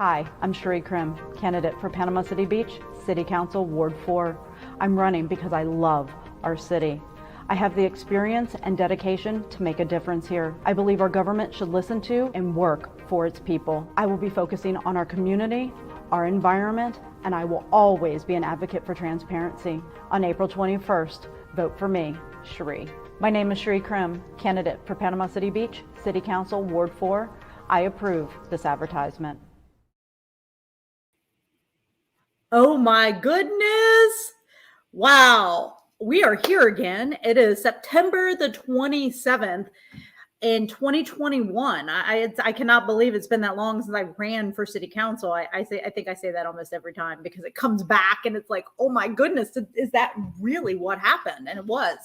Hi, I'm Cherie Krim, candidate for Panama City Beach, City Council, Ward 4. I'm running because I love our city. I have the experience and dedication to make a difference here. I believe our government should listen to and work for its people. I will be focusing on our community, our environment, and I will always be an advocate for transparency. On April 21st, vote for me, Cherie. My name is Cherie Krim, candidate for Panama City Beach, City Council, Ward 4. I approve this advertisement. Oh my goodness. Wow. We are here again. It is September the 27th in 2021. I cannot believe it's been that long since I ran for city council. I think I say that almost every time because it comes back and it's like, oh my goodness, is that really what happened? And it was.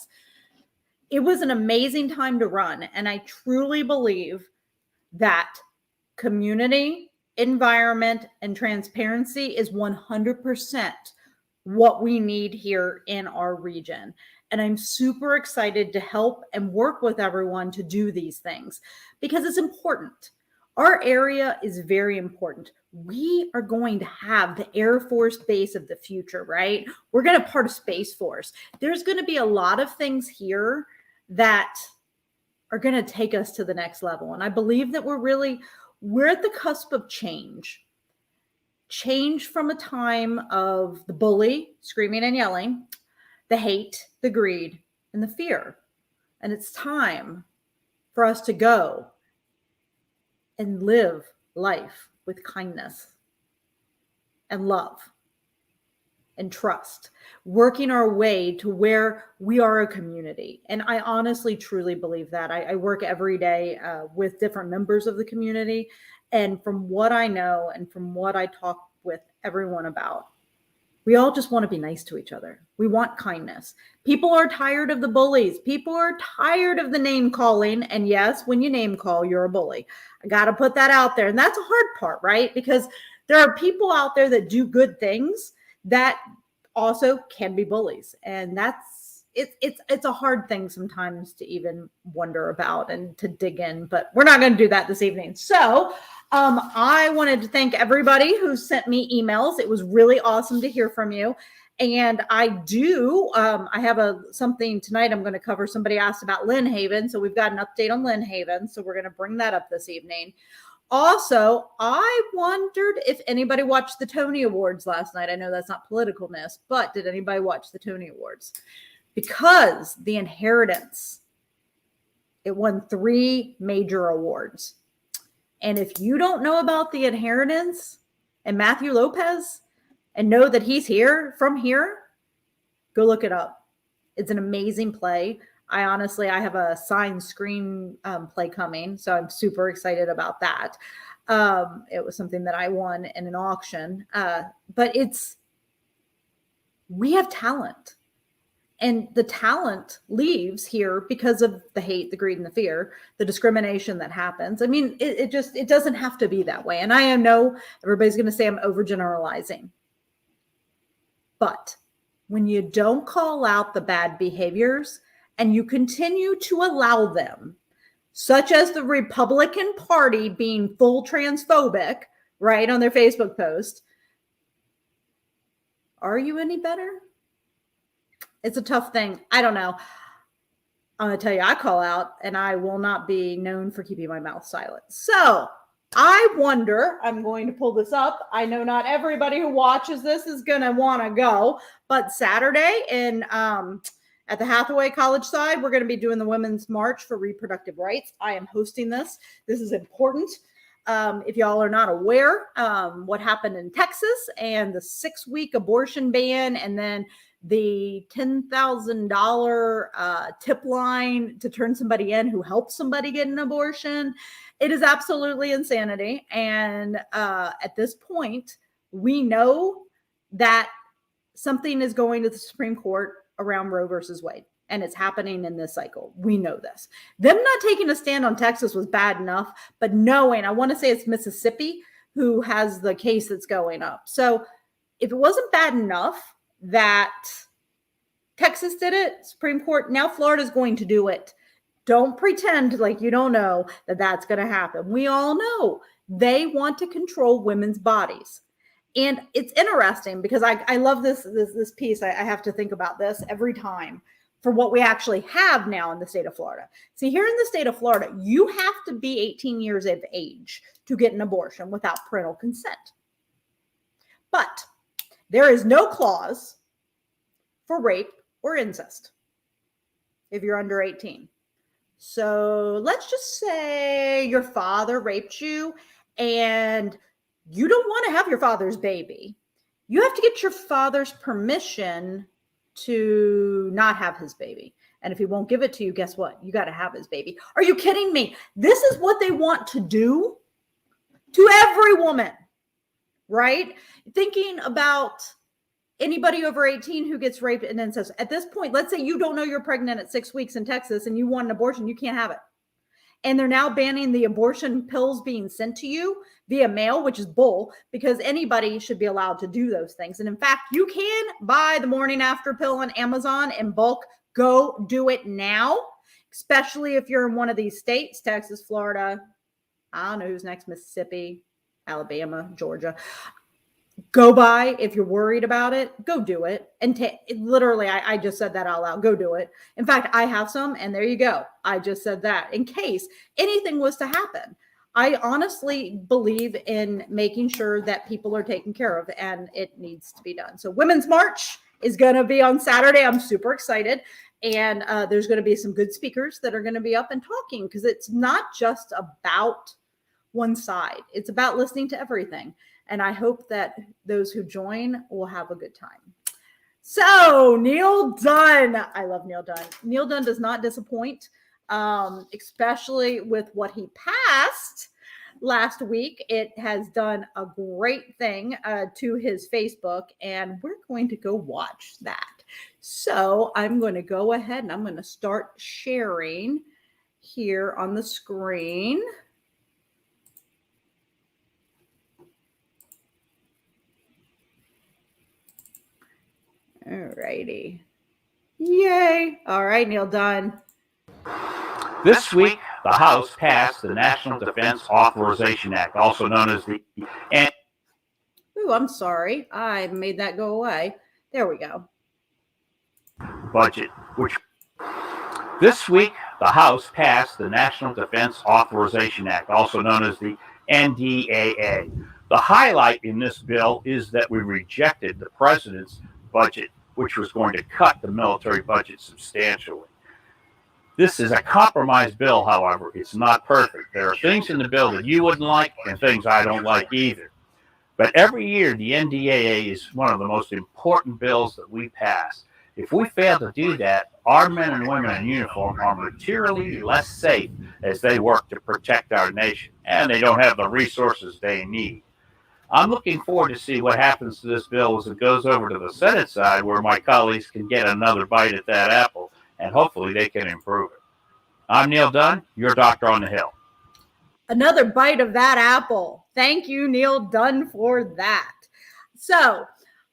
It was an amazing time to run. And I truly believe that community, environment, and transparency is 100% what we need here in our region. And I'm super excited to help and work with everyone to do these things because it's important. Our area is very important. We are going to have the Air Force base of the future, right? We're going to part of Space Force. There's going to be a lot of things here that are going to take us to the next level. And I believe that we're at the cusp of change from a time of the bully screaming and yelling, the hate, the greed, and the fear. And it's time for us to go and live life with kindness and love and trust, working our way to where we are a community. And I honestly, truly believe that. I work every day with different members of the community. And from what I know and from what I talk with everyone about, we all just want to be nice to each other. We want kindness. People are tired of the bullies. People are tired of the name calling. And yes, when you name call, you're a bully. I got to put that out there. And that's a hard part, right? Because there are people out there that do good things that also can be bullies. And it's a hard thing sometimes to even wonder about and to dig in, but we're not going to do that this evening. So I wanted to thank everybody who sent me emails. It was really awesome to hear from you. And I have something tonight I'm going to cover. Somebody asked about Lynn Haven. So we've got an update on Lynn Haven. So we're going to bring that up this evening. Also, I wondered if anybody watched the Tony Awards last night. I know that's not politicalness, but did anybody watch the Tony Awards? Because The Inheritance, it won 3 major awards. And if you don't know about The Inheritance and Matthew Lopez and know that he's from here, go look it up. It's an amazing play. I have a signed screen play coming, so I'm super excited about that. It was something that I won in an auction, but we have talent, and the talent leaves here because of the hate, the greed, and the fear, the discrimination that happens. I mean, it doesn't have to be that way. And I know everybody's going to say I'm overgeneralizing, but when you don't call out the bad behaviors and you continue to allow them, such as the Republican Party being full transphobic, right, on their Facebook post, are you any better? It's a tough thing. I don't know. I'm going to tell you, I call out and I will not be known for keeping my mouth silent. So I wonder, I'm going to pull this up. I know not everybody who watches this is going to want to go, but Saturday at the Hathaway College side, we're going to be doing the Women's March for Reproductive Rights. I am hosting this. This is important. If y'all are not aware, what happened in Texas and the 6-week abortion ban, and then the $10,000 tip line to turn somebody in who helped somebody get an abortion. It is absolutely insanity. And at this point, we know that something is going to the Supreme Court around Roe versus Wade, and it's happening in this cycle. We know this. Them not taking a stand on Texas was bad enough, but knowing, I want to say it's Mississippi who has the case that's going up. So if it wasn't bad enough that Texas did it, Supreme Court, now Florida's going to do it. Don't pretend like you don't know that that's going to happen. We all know They want to control women's bodies. And it's interesting because I love this piece. I have to think about this every time for what we actually have now in the state of Florida. See, here in the state of Florida, you have to be 18 years of age to get an abortion without parental consent. But there is no clause for rape or incest if you're under 18. So let's just say your father raped you and you don't want to have your father's baby. You have to get your father's permission to not have his baby. And if he won't give it to you, guess what? You got to have his baby. Are you kidding me? This is what they want to do to every woman, right? Thinking about anybody over 18 who gets raped and then says, at this point, let's say you don't know you're pregnant at 6 weeks in Texas and you want an abortion, you can't have it. And they're now banning the abortion pills being sent to you via mail, which is bull, because anybody should be allowed to do those things. And in fact, you can buy the morning after pill on Amazon in bulk. Go do it now, especially if you're in one of these states, Texas, Florida. I don't know who's next, Mississippi, Alabama, Georgia. Go buy, if you're worried about it, go do it. And literally, I just said that out loud. Go do it. In fact, I have some, and there you go. I just said that in case anything was to happen. I honestly believe in making sure that people are taken care of, and it needs to be done. So Women's March is going to be on Saturday. I'm super excited. And there's going to be some good speakers that are going to be up and talking, because it's not just about one side. It's about listening to everything. And I hope that those who join will have a good time. So Neil Dunn, I love Neil Dunn. Neil Dunn does not disappoint, especially with what he passed last week. It has done a great thing to his Facebook, and we're going to go watch that. So I'm going to go ahead and I'm going to start sharing here on the screen. All righty. Yay. All right, Neil Dunn. This week, the House passed the National Defense Authorization Act, also known as the... Ooh, I'm sorry. I made that go away. There we go. Budget, which... This week, the House passed the National Defense Authorization Act, also known as the NDAA. The highlight in this bill is that we rejected the president's budget, which was going to cut the military budget substantially. This is a compromise bill, however. It's not perfect. There are things in the bill that you wouldn't like and things I don't like either. But every year, the NDAA is one of the most important bills that we pass. If we fail to do that, our men and women in uniform are materially less safe as they work to protect our nation, and they don't have the resources they need. I'm looking forward to see what happens to this bill as it goes over to the Senate side, where my colleagues can get another bite at that apple, and hopefully they can improve it. I'm Neil Dunn, your doctor on the Hill. Another bite of that apple. Thank you, Neil Dunn, for that. So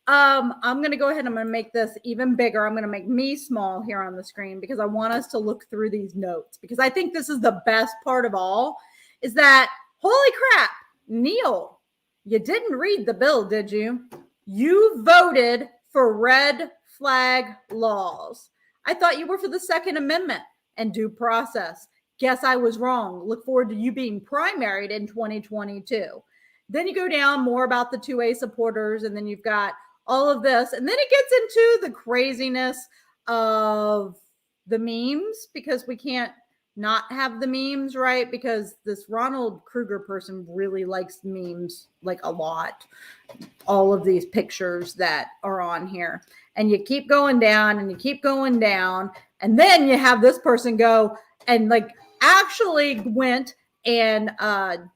I'm going to go ahead and I'm going to make this even bigger. I'm going to make me small here on the screen because I want us to look through these notes, because I think this is the best part of all, is that, holy crap, Neil, you didn't read the bill, did you? You voted for red flag laws. I thought you were for the Second Amendment and due process. Guess I was wrong. Look forward to you being primaried in 2022. Then you go down more about the 2A supporters, and then you've got all of this. And then it gets into the craziness of the memes, because we can't not have the memes, right? Because this Ronald Kruger person really likes memes like a lot. All of these pictures that are on here, and you keep going down and you keep going down. And then you have this person go and like actually went and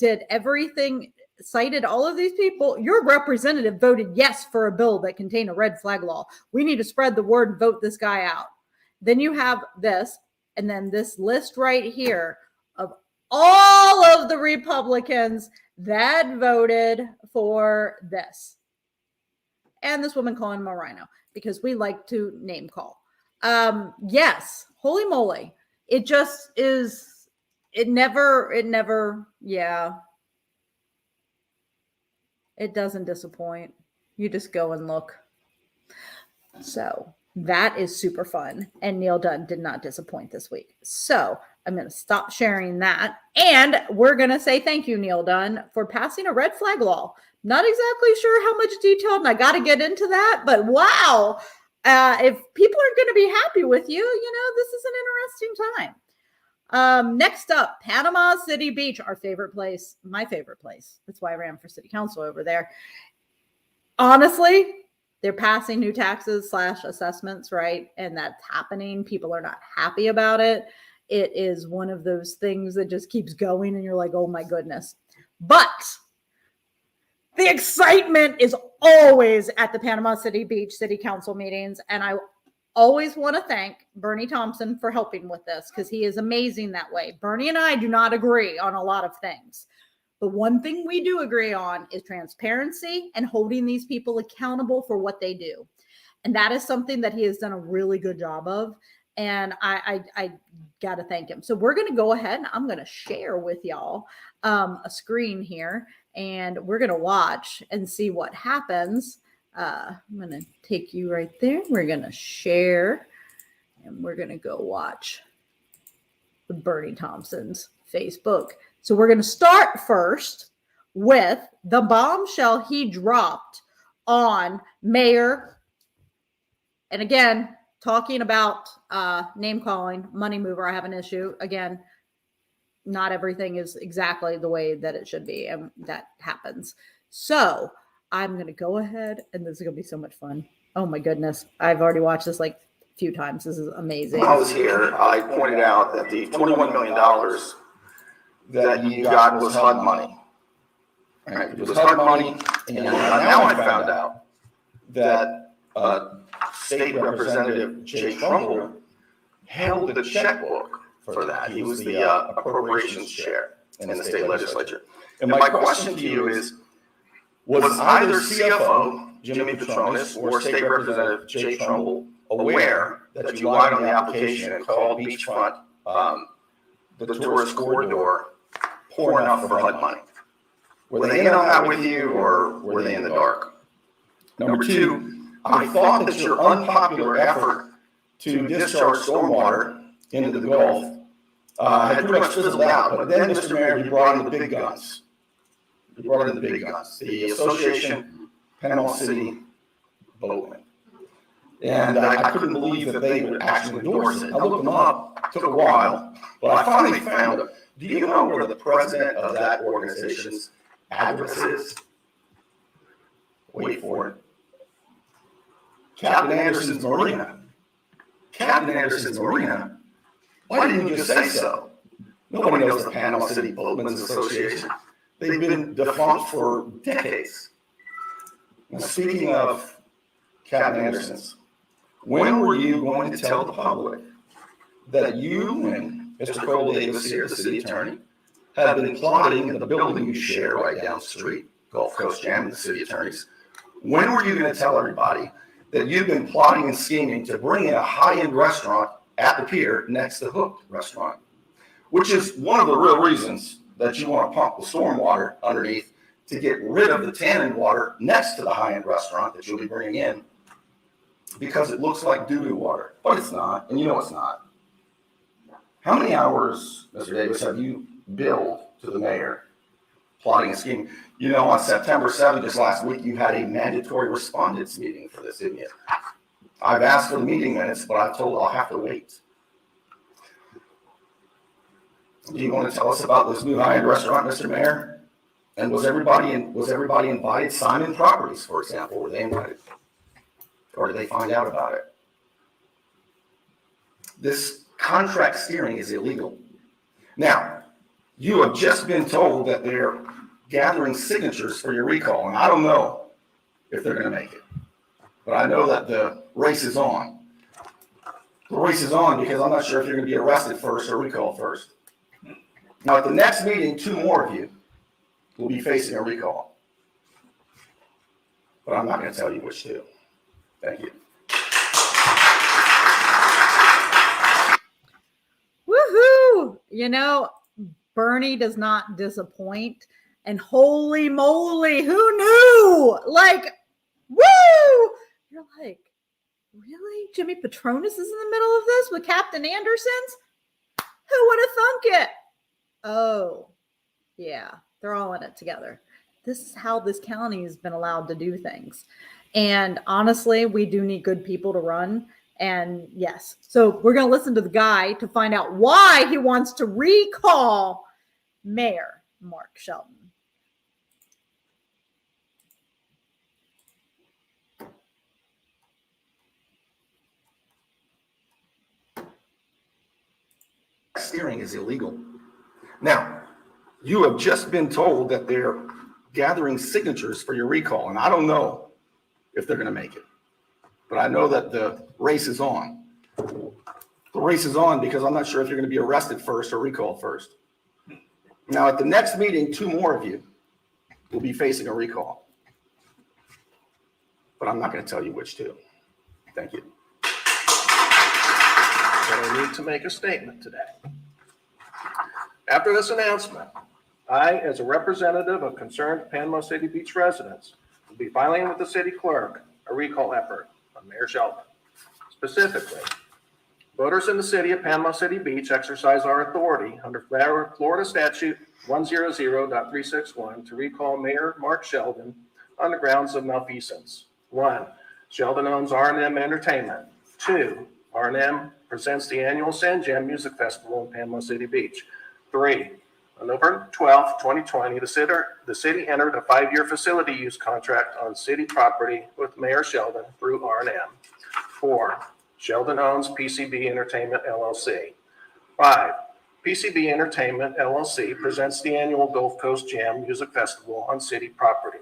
did everything, cited all of these people. Your representative voted yes for a bill that contained a red flag law. We need to spread the word and vote this guy out. Then you have this, and then this list right here of all of the Republicans that voted for this. And this woman calling him a rhino, because we like to name call. Yes, holy moly. It just is, it never, yeah. It doesn't disappoint. You just go and look. So that is super fun. And Neil Dunn did not disappoint this week. So I'm going to stop sharing that. And we're going to say thank you, Neil Dunn, for passing a red flag law. Not exactly sure how much detail, and I got to get into that. But wow, if people are going to be happy with you, this is an interesting time. Next up, Panama City Beach, our favorite place, my favorite place. That's why I ran for city council over there. Honestly, they're passing new taxes / assessments, right? And that's happening. People are not happy about it. It is one of those things that just keeps going and you're like, oh my goodness. But the excitement is always at the Panama City Beach City Council meetings. And I always want to thank Bernie Thompson for helping with this because he is amazing that way. Bernie and I do not agree on a lot of things. But one thing we do agree on is transparency and holding these people accountable for what they do. And that is something that he has done a really good job of. And I got to thank him. So we're going to go ahead and I'm going to share with y'all a screen here. And we're going to watch and see what happens. I'm going to take you right there. We're going to share. And we're going to go watch the Bernie Thompson's Facebook. So we're going to start first with the bombshell he dropped on Mayor. And again, talking about name calling, money mover, I have an issue. Again, not everything is exactly the way that it should be. And that happens. So I'm going to go ahead and this is going to be so much fun. Oh my goodness. I've already watched this like a few times. This is amazing. When I was here, I pointed out that the $21 million that you got was HUD money. Right? It was HUD money, and now I found out that State Representative Jay Trumbull held the checkbook for that. He was the appropriations chair in the state legislature. And my question to you is, was either CFO Jimmy Petronis or State Representative Jay Trumbull aware that you lied on the application and called beachfront the tourist corridor poor enough for HUD money? Were they in on that with you, or were they in the dark? Number two, I thought that your unpopular effort to discharge stormwater into the Gulf had pretty much fizzled out, but then, Mr. Mayor, you brought in the big guns. You brought in the big guns, the Association Panama City Boatmen. And I couldn't believe that they would actually endorse it. I looked them up, took a while, but I finally found them. Do you know where the president of that organization's address is? Wait for it. Captain Anderson's Marina. Captain Anderson's Marina? Why didn't you just say so? Nobody knows the Panama City Boatmen's Association. They've been defunct for decades. Now, speaking of Captain Anderson's, when were you going to tell the public that you and Mr. Cole Davis here, the city attorney, have been plotting in the building you share right down the street, Gulf Coast Jam and the city attorneys? When were you going to tell everybody that you've been plotting and scheming to bring in a high-end restaurant at the pier next to Hooked Restaurant, which is one of the real reasons that you want to pump the stormwater underneath to get rid of the tannin water next to the high-end restaurant that you'll be bringing in, because it looks like doo-doo water, but it's not, and you know it's not. How many hours, Mr. Davis, have you billed to the mayor plotting and scheming? You know, on September 7th, just last week, you had a mandatory respondents meeting for this, didn't you? I've asked for the meeting minutes, but I've told I'll have to wait. Do you want to tell us about this new high-end restaurant, Mr. Mayor? And was everybody invited? Simon Properties, for example, were they invited? Or did they find out about it? This contract steering is illegal. Now, you have just been told that they're gathering signatures for your recall, and I don't know if they're going to make it. But I know that the race is on. The race is on because I'm not sure if you're going to be arrested first or recalled first. Now, at the next meeting, 2 more of you will be facing a recall. But I'm not going to tell you which 2. Thank you. Woohoo! You know, Bernie does not disappoint. And holy moly, who knew woo! Like, woo! You're like, really? Jimmy Petronas is in the middle of this with Captain Anderson's? Who would have thunk it? Oh, yeah, they're all in it together. This is how this county has been allowed to do things. And honestly, we do need good people to run. And yes, so we're going to listen to the guy to find out why he wants to recall Mayor Mark Sheldon. Steering is illegal. Now, you have just been told that they're gathering signatures for your recall, and I don't know if they're going to make it, but I know that the race is on. The race is on because I'm not sure if you're going to be arrested first or recalled first. Now, at the next meeting, 2 more of you will be facing a recall, but I'm not going to tell you which 2. Thank you. But I need to make a statement today. After this announcement, I, as a representative of concerned Panama City Beach residents, will be filing with the city clerk a recall effort on Mayor Sheldon. Specifically, voters in the city of Panama City Beach exercise our authority under Florida Statute 100.361 to recall Mayor Mark Sheldon on the grounds of malfeasance. 1, Sheldon owns R&M Entertainment. 2, R&M presents the annual San Jam Music Festival in Panama City Beach. 3, on November 12, 2020, the city entered a 5-year facility use contract on city property with Mayor Sheldon through R&M. 4, Sheldon owns PCB Entertainment, LLC. 5, PCB Entertainment, LLC presents the annual Gulf Coast Jam Music Festival on city property.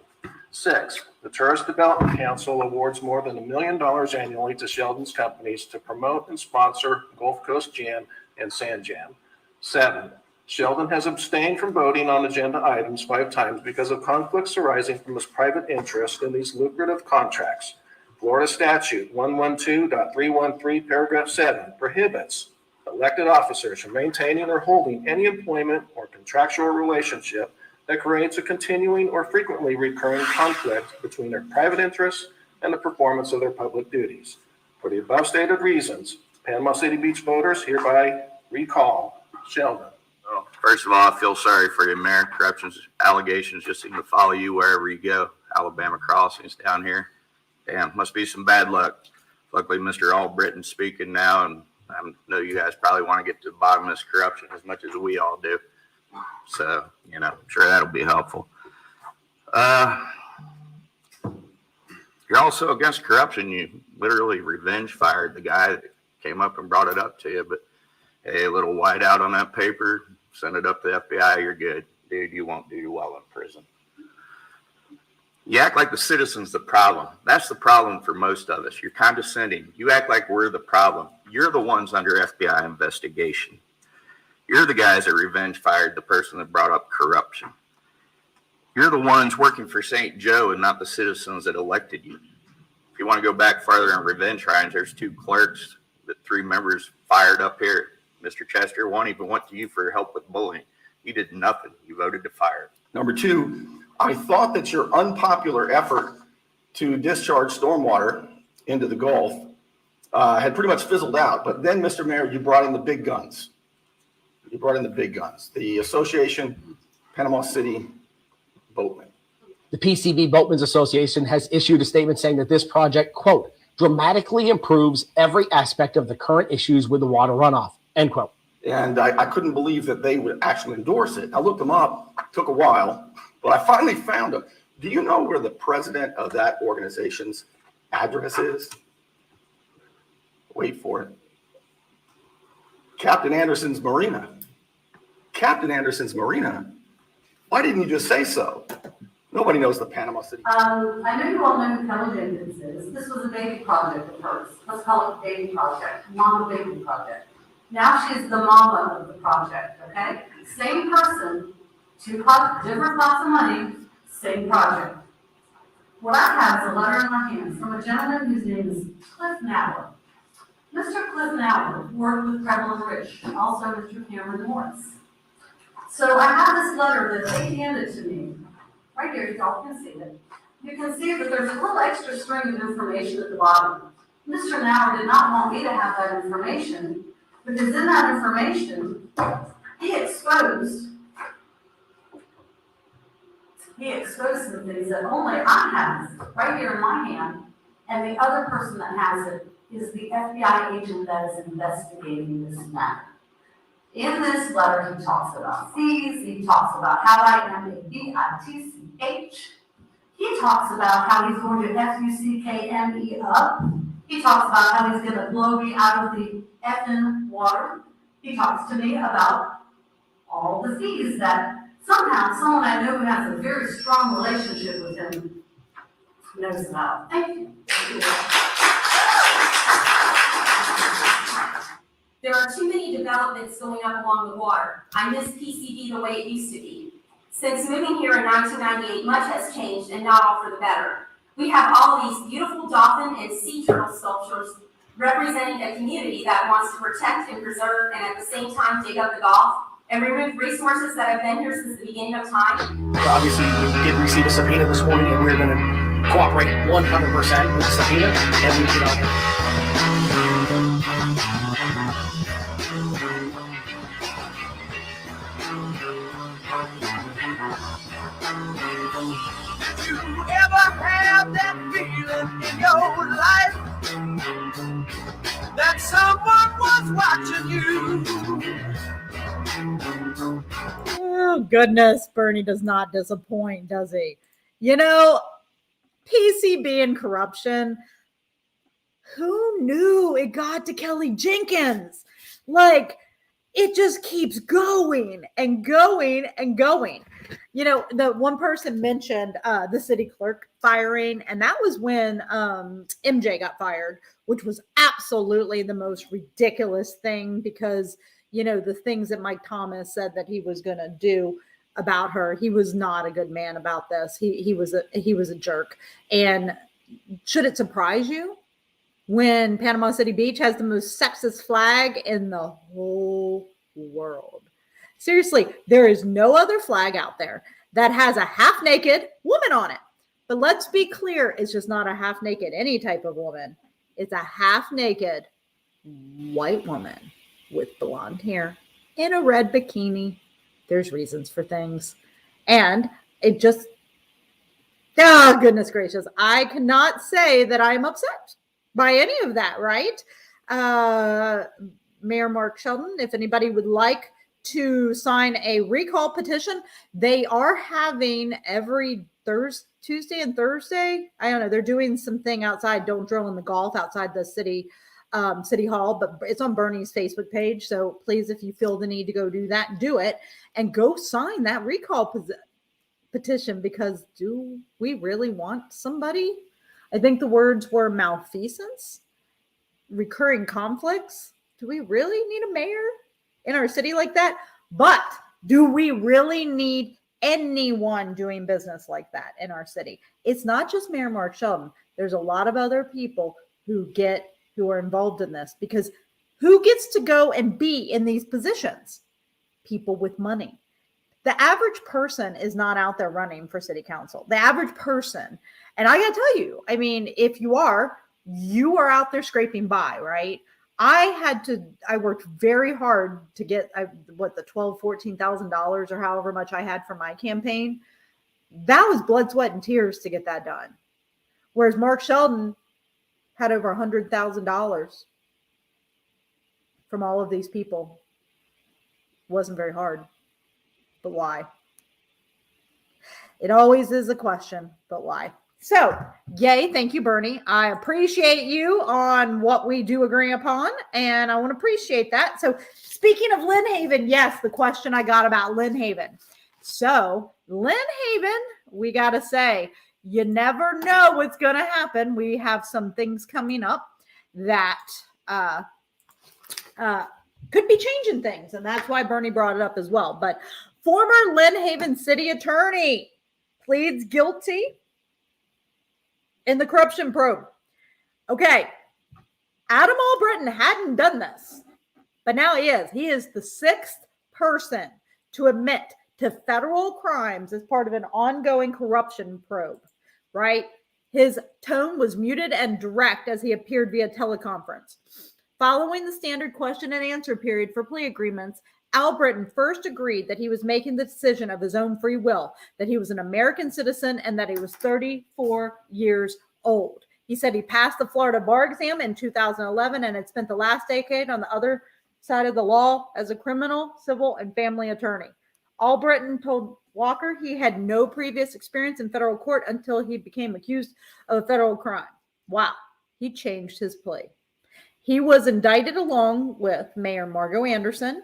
6, the Tourist Development Council awards more than $1 million annually to Sheldon's companies to promote and sponsor Gulf Coast Jam and Sand Jam. 7, Sheldon has abstained from voting on agenda items 5 times because of conflicts arising from his private interest in these lucrative contracts. Florida Statute 112.313, paragraph 7 prohibits elected officers from maintaining or holding any employment or contractual relationship that creates a continuing or frequently recurring conflict between their private interests and the performance of their public duties. For the above stated reasons, Panama City Beach voters hereby recall Sheldon. Well, first of all, I feel sorry for you, Mayor. Corruption allegations just seem to follow you wherever you go. Alabama Crossings down here. Damn, must be some bad luck. Luckily, Mr. Albritton's speaking now, and I know you guys probably want to get to the bottom of this corruption as much as we all do. So, I'm sure that'll be helpful. You're also against corruption. You literally revenge fired the guy that came up and brought it up to you, but hey, a little whiteout on that paper, send it up to the FBI, you're good. Dude, you won't do well in prison. You act like the citizen's the problem. That's the problem for most of us. You're condescending. You act like we're the problem. You're the ones under FBI investigation. You're the guys that revenge fired the person that brought up corruption. You're the ones working for St. Joe and not the citizens that elected you. If you want to go back farther on revenge hirings, there's 2 clerks that 3 members fired up here. Mr. Chester, one even went to you for help with bullying. You did nothing. You voted to fire. Number 2, I thought that your unpopular effort to discharge stormwater into the Gulf had pretty much fizzled out. But then, Mr. Mayor, you brought in the big guns. You brought in the big guns. The Association Panama City Boatmen. The PCB Boatmen's Association has issued a statement saying that this project, quote, dramatically improves every aspect of the current issues with the water runoff, end quote. And I couldn't believe that they would actually endorse it. I looked them up. It took a while, but I finally found them. Do you know where the president of that organization's address is? Wait for it. Captain Anderson's Marina. Captain Anderson's Marina? Why didn't you just say so? Nobody knows the Panama City. I know you all know who Kelly Jenkins is. This was a baby project of hers. Let's call it baby project, mama baby project. Now she's the mama of the project, okay? Same person, 2 pots, different pots of money, same project. What I have is a letter in my hands from a gentleman whose name is Cliff Nauer. Mr. Cliff Nauer worked with Preble and Rich, and also Mr. Cameron Morris. So I have this letter that they handed to me. Right here, y'all can see it. you can see that there's a little extra string of information at the bottom. Mr. Nauer did not want me to have that information because in that information, he exposed some things that only I have right here in my hand, and the other person that has it is the FBI agent that is investigating this matter. In this letter, he talks about fees, he talks about how I am a bitch. He talks about how he's going to FUCKME up. He talks about how he's going to blow me out of the effing water. He talks to me about all the fees that somehow someone I know who has a very strong relationship with him knows about. Thank you. There are too many developments going up along the water. I miss PCD the way it used to be. Since moving here in 1998, much has changed and not all for the better. We have all these beautiful dolphin and sea turtle sculptures representing a community that wants to protect and preserve and at the same time dig up the Gulf and remove resources that have been here since the beginning of time. Obviously, we did receive a subpoena this morning, and we're going to cooperate 100% with the subpoena, and we get on it. Did you ever have that feeling in your life that someone was watching you? Oh, goodness. Bernie does not disappoint, does he? You know, PCB and corruption. Who knew it got to Kelly Jenkins? Like, it just keeps going and going and going. You know, the one person mentioned the city clerk firing, and that was when MJ got fired, which was absolutely the most ridiculous thing because, you know, the things that Mike Thomas said that he was going to do about her, he was not a good man about this. He was a jerk. And should it surprise you when Panama City Beach has the most sexist flag in the whole world? Seriously, there is no other flag out there that has a half-naked woman on it. But let's be clear, it's just not a half-naked any type of woman. It's a half-naked white woman with blonde hair in a red bikini. There's reasons for things. And it just, oh, goodness gracious. I cannot say that I'm upset by any of that, right? Mayor Mark Sheldon, if anybody would like to sign a recall petition, they are having every Tuesday and Thursday. I don't know. They're doing something outside. Don't drill in the Gulf outside the city hall, but it's on Bernie's Facebook page. So please, if you feel the need to go do that, do it and go sign that recall petition, because do we really want somebody? I think the words were malfeasance, recurring conflicts. Do we really need a mayor in our city like that? But do we really need anyone doing business like that in our city? It's not just Mayor Mark Sheldon. There's a lot of other people who are involved in this, because who gets to go and be in these positions? People with money. The average person is not out there running for city council. The average person. And I got to tell you, I mean, if you are out there scraping by, right? I worked very hard to get the $12,000-$14,000 or however much I had for my campaign. That was blood, sweat, and tears to get that done. Whereas Mark Sheldon had over $100,000 from all of these people. Wasn't very hard, but why? It always is a question, but why? So, yay, thank you, Bernie. I appreciate you on what we do agree upon, and I want to appreciate that. So, speaking of Lynn Haven, yes, the question I got about Lynn Haven. So, Lynn Haven, we got to say, you never know what's going to happen. We have some things coming up that could be changing things, and that's why Bernie brought it up as well. But former Lynn Haven city attorney pleads guilty in the corruption probe. Okay, Adam Albritton hadn't done this, but now he is. He is the sixth person to admit to federal crimes as part of an ongoing corruption probe, right? His tone was muted and direct as he appeared via teleconference. Following the standard question and answer period for plea agreements, Al Britton first agreed that he was making the decision of his own free will, that he was an American citizen, and that he was 34 years old. He said he passed the Florida bar exam in 2011 and had spent the last decade on the other side of the law as a criminal, civil, and family attorney. Al Britton told Walker he had no previous experience in federal court until he became accused of a federal crime. Wow, he changed his plea. He was indicted along with Mayor Margo Anderson,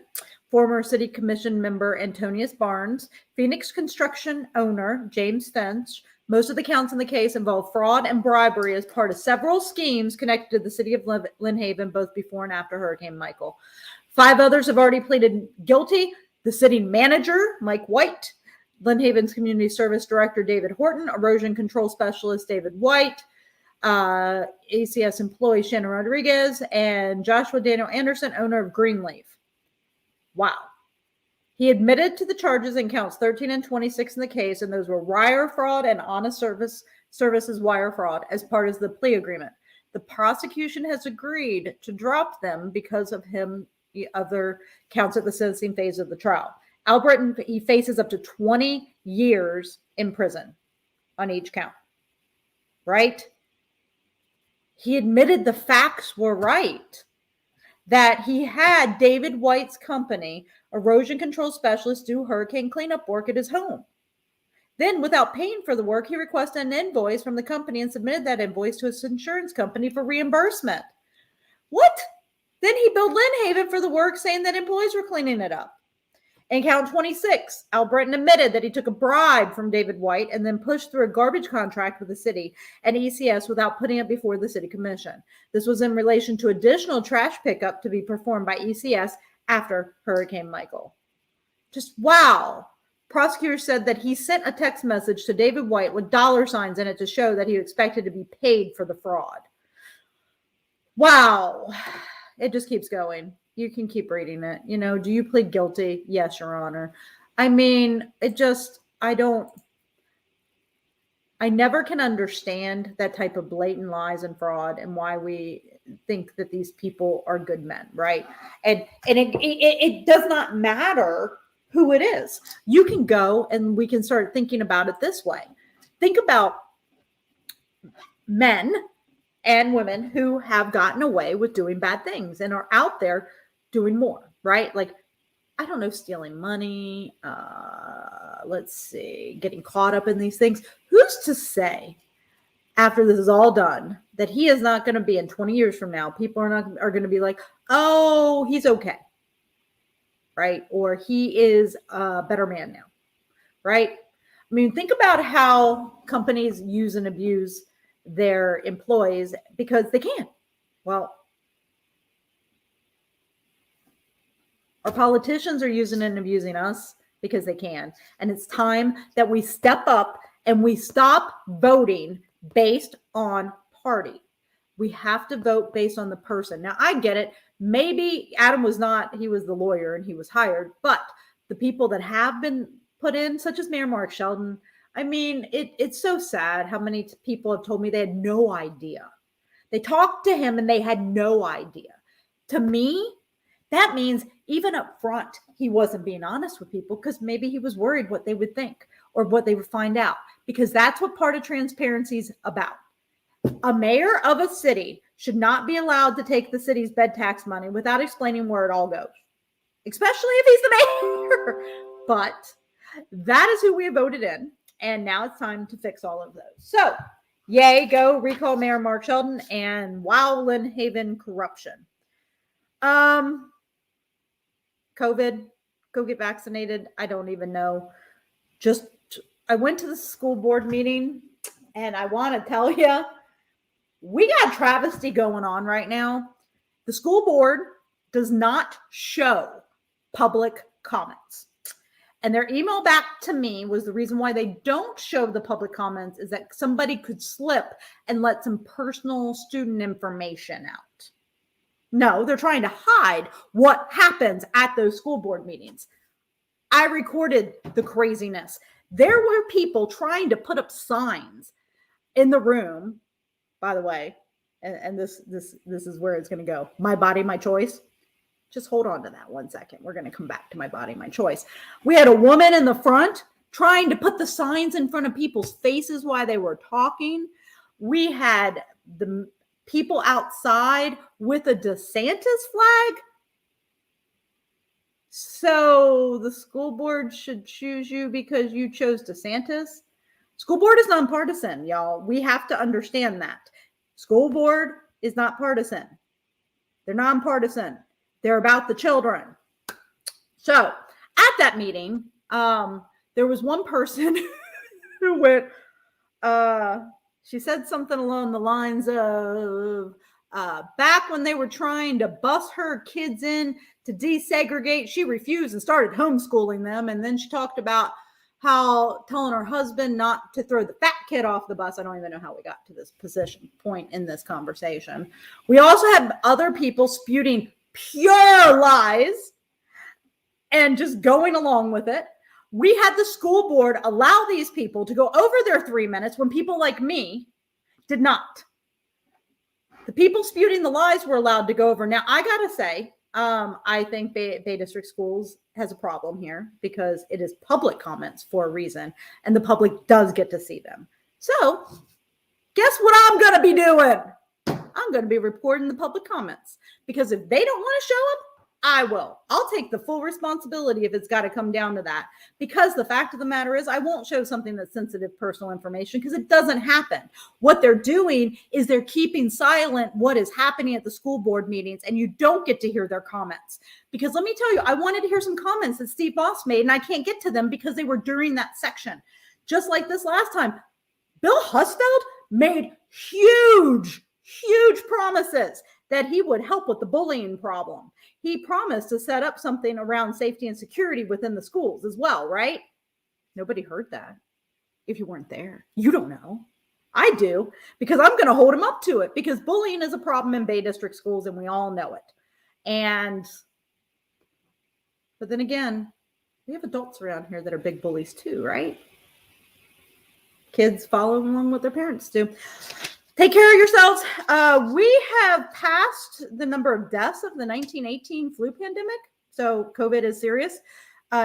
former City Commission member Antonius Barnes, Phoenix Construction owner James Finch. Most of the counts in the case involve fraud and bribery as part of several schemes connected to the city of Lynn Haven, both before and after Hurricane Michael. 5 others have already pleaded guilty. The city manager, Mike White, Lynn Haven's community service director, David Horton, erosion control specialist, David White, ACS employee, Shannon Rodriguez, and Joshua Daniel Anderson, owner of Greenleaf. Wow. He admitted to the charges in counts 13 and 26 in the case, and those were wire fraud and honest services wire fraud as part of the plea agreement. The prosecution has agreed to drop them because of the other counts at the sentencing phase of the trial. Al Britton, he faces up to 20 years in prison on each count, right? He admitted the facts were right, that he had David White's company, erosion control specialist, do hurricane cleanup work at his home. Then, without paying for the work, he requested an invoice from the company and submitted that invoice to his insurance company for reimbursement. What? Then he billed Lynn Haven for the work, saying that employees were cleaning it up. In count 26, Al Britton admitted that he took a bribe from David White and then pushed through a garbage contract with the city and ECS without putting it before the city commission. This was in relation to additional trash pickup to be performed by ECS after Hurricane Michael. Just wow. Prosecutors said that he sent a text message to David White with dollar signs in it to show that he expected to be paid for the fraud. Wow. It just keeps going. You can keep reading it. You know, do you plead guilty? Yes, Your Honor. I mean, I never can understand that type of blatant lies and fraud and why we think that these people are good men, right? And it does not matter who it is. You can go and we can start thinking about it this way. Think about men and women who have gotten away with doing bad things and are out there doing more, right? Like, I don't know, stealing money, getting caught up in these things. Who's to say after this is all done that he is not going to be in 20 years from now, people are going to be like, oh, he's okay, right? Or he is a better man now, right? I mean, think about how companies use and abuse their employees because they can. Well, our politicians are using and abusing us because they can. And it's time that we step up and we stop voting based on party. We have to vote based on the person. Now, I get it. Maybe Adam he was the lawyer and he was hired, but the people that have been put in, such as Mayor Mark Sheldon, I mean, it's so sad how many people have told me they had no idea. They talked to him and they had no idea. To me, that means even up front, he wasn't being honest with people because maybe he was worried what they would think or what they would find out, because that's what part of transparency is about. A mayor of a city should not be allowed to take the city's bed tax money without explaining where it all goes, especially if he's the mayor. But that is who we voted in. And now it's time to fix all of those. So, yay, go recall Mayor Mark Sheldon and wow, Lynn Haven corruption. COVID, go get vaccinated. I don't even know. I went to the school board meeting and I want to tell you, we got travesty going on right now. The school board does not show public comments. And their email back to me was the reason why they don't show the public comments is that somebody could slip and let some personal student information out. No, they're trying to hide what happens at those school board meetings. I recorded the craziness. There were people trying to put up signs in the room, by the way, and this is where it's going to go. My body, my choice. Just hold on to that 1 second. We're going to come back to my body, my choice. We had a woman in the front trying to put the signs in front of people's faces while they were talking. We had the people outside with a DeSantis flag. So the school board should choose you because you chose DeSantis. School board is nonpartisan, y'all. We have to understand that. School board is not partisan. They're nonpartisan. They're about the children. So at that meeting, there was one person who went, she said something along the lines of, back when they were trying to bus her kids in to desegregate, she refused and started homeschooling them. And then she talked about how telling her husband not to throw the fat kid off the bus. I don't even know how we got to this point in this conversation. We also had other people spewing pure lies and just going along with it. We had the school board allow these people to go over their 3 minutes when people like me did not. The people spewing the lies were allowed to go over. Now, I got to say, I think Bay District Schools has a problem here because it is public comments for a reason, and the public does get to see them. So guess what I'm going to be doing? I'm going to be reporting the public comments, because if they don't want to show them, I will. I'll take the full responsibility if it's got to come down to that, because the fact of the matter is I won't show something that's sensitive personal information because it doesn't happen. What they're doing is they're keeping silent what is happening at the school board meetings, and you don't get to hear their comments. Because let me tell you, I wanted to hear some comments that Steve Boss made, and I can't get to them because they were during that section. Just like this last time, Bill Husfeld made huge promises that he would help with the bullying problem. He promised to set up something around safety and security within the schools as well, right? Nobody heard that. If you weren't there, you don't know. I do, because I'm going to hold him up to it, because bullying is a problem in Bay District schools and we all know it. But then again, we have adults around here that are big bullies too, right? Kids follow along what their parents do. Take care of yourselves. We have passed the number of deaths of the 1918 flu pandemic. So COVID is serious.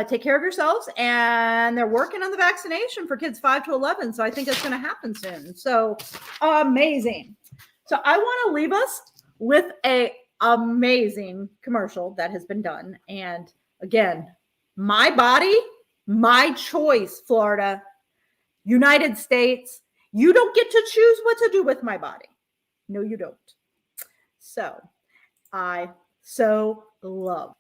Take care of yourselves. And they're working on the vaccination for kids 5 to 11. So I think it's going to happen soon. So amazing. So I want to leave us with an amazing commercial that has been done. And again, my body, my choice, Florida, United States. You don't get to choose what to do with my body. No, you don't. So I so love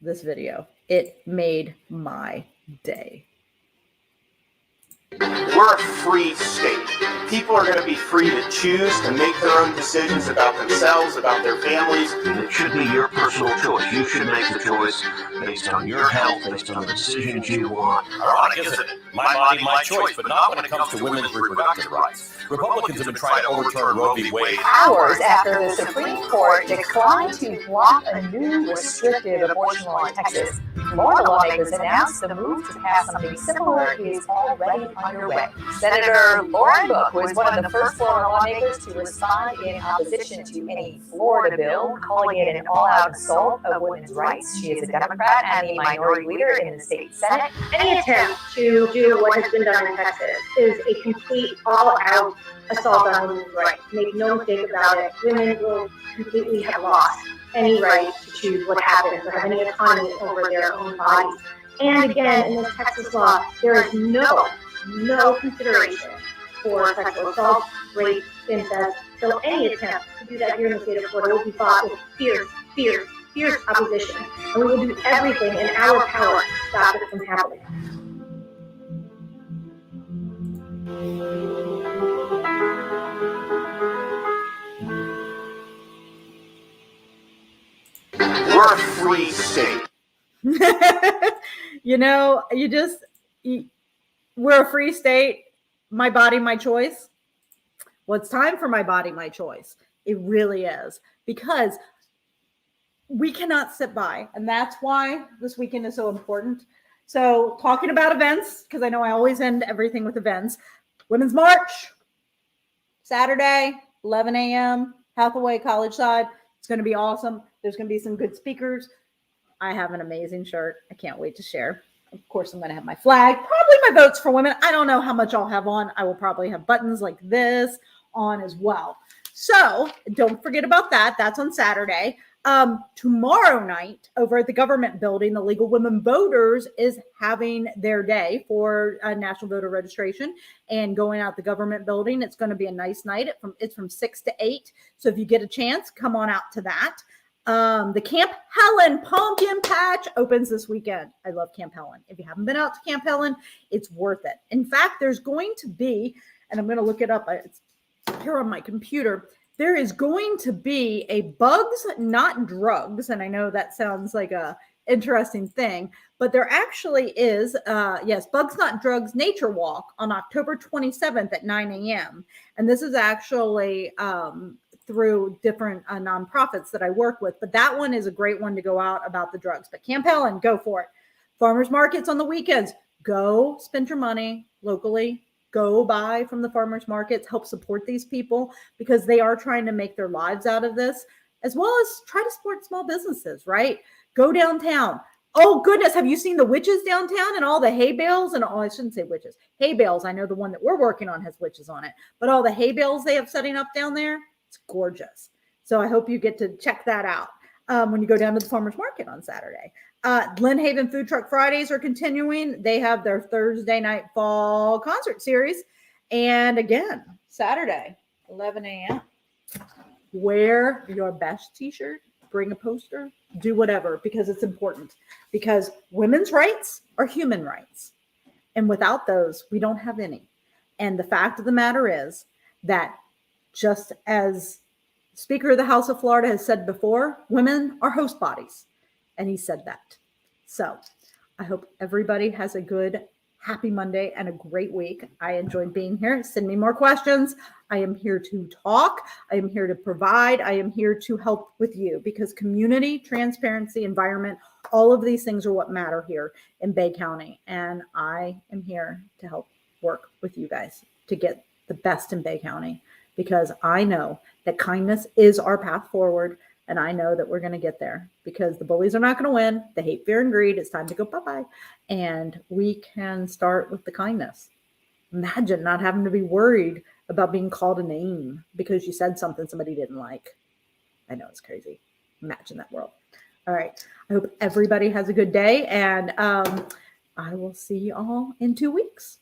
this video. It made my day. We're a free state. People are going to be free to choose to make their own decisions about themselves, about their families. And it should be your personal choice. You should make the choice based on your health, based on the decisions you want. Ironic, isn't it? My body, my choice, but not when it comes to women's reproductive rights. Republicans have been trying to overturn Roe v. Wade hours after the Supreme Court declined to block a new restrictive abortion law in Texas. Florida lawmakers announced the move to pass something similar is already underway. Senator Lauren Book was one of the first Florida lawmakers to respond in opposition to any Florida bill, calling it an all-out assault of women's rights. She is a Democrat and the minority leader in the state Senate. Any attempt to do what has been done in Texas is a complete all-out assault on women's rights. Make no mistake about it, women will completely have lost any right to choose what happens or have any autonomy over their own bodies. And again, in this Texas law, there is no consideration for sexual assault, rape, incest. So any attempt to do that here in the state of Florida will be fought with fierce opposition. And we will do everything in our power to stop it from happening. We're a free state. We're a free state. My body, my choice. Well, it's time for my body, my choice. It really is, because we cannot sit by. And that's why this weekend is so important. So talking about events, because I know I always end everything with events, Women's March, Saturday, 11 a.m., Hathaway College side. It's going to be awesome. There's going to be some good speakers. I have an amazing shirt. I can't wait to share. Of course, I'm going to have my flag, probably my votes for women. I don't know how much I'll have on. I will probably have buttons like this on as well. So don't forget about that. That's on Saturday. Tomorrow night over at the government building, the League of Women Voters is having their day for national voter registration and going out the government building. It's going to be a nice night. It's from 6 to 8. So if you get a chance, come on out to that. The Camp Helen Pumpkin Patch opens this weekend. I love Camp Helen. If you haven't been out to Camp Helen, it's worth it. In fact, there's going to be, and I'm going to look it up. It's here on my computer. There is going to be a Bugs Not Drugs, and I know that sounds like a interesting thing, but there actually is, Bugs Not Drugs Nature Walk on October 27th at 9 a.m. And this is actually through different nonprofits that I work with, but that one is a great one to go out about the drugs. But Camp Helen, go for it. Farmers markets on the weekends. Go spend your money locally. Go buy from the farmers markets, help support these people because they are trying to make their lives out of this, as well as try to support small businesses, right? Go downtown. Oh, goodness. Have you seen the witches downtown and all the hay bales? And I shouldn't say witches. Hay bales. I know the one that we're working on has witches on it. But all the hay bales they have setting up down there, it's gorgeous. So I hope you get to check that out when you go down to the farmers market on Saturday. Glen Haven Food Truck Fridays are continuing. They have their Thursday night fall concert series. And again, Saturday, 11 a.m. Wear your best t-shirt, bring a poster, do whatever, because it's important. Because women's rights are human rights. And without those, we don't have any. And the fact of the matter is that just as Speaker of the House of Florida has said before, women are host bodies. And he said that. So I hope everybody has a good, happy Monday and a great week. I enjoyed being here. Send me more questions. I am here to talk. I am here to provide. I am here to help with you because community, transparency, environment, all of these things are what matter here in Bay County. And I am here to help work with you guys to get the best in Bay County because I know that kindness is our path forward. And I know that we're going to get there because the bullies are not going to win. The hate, fear, and greed, it's time to go bye-bye. And we can start with the kindness. Imagine not having to be worried about being called a name because you said something somebody didn't like. I know it's crazy. Imagine that world. All right. I hope everybody has a good day. And I will see you all in 2 weeks.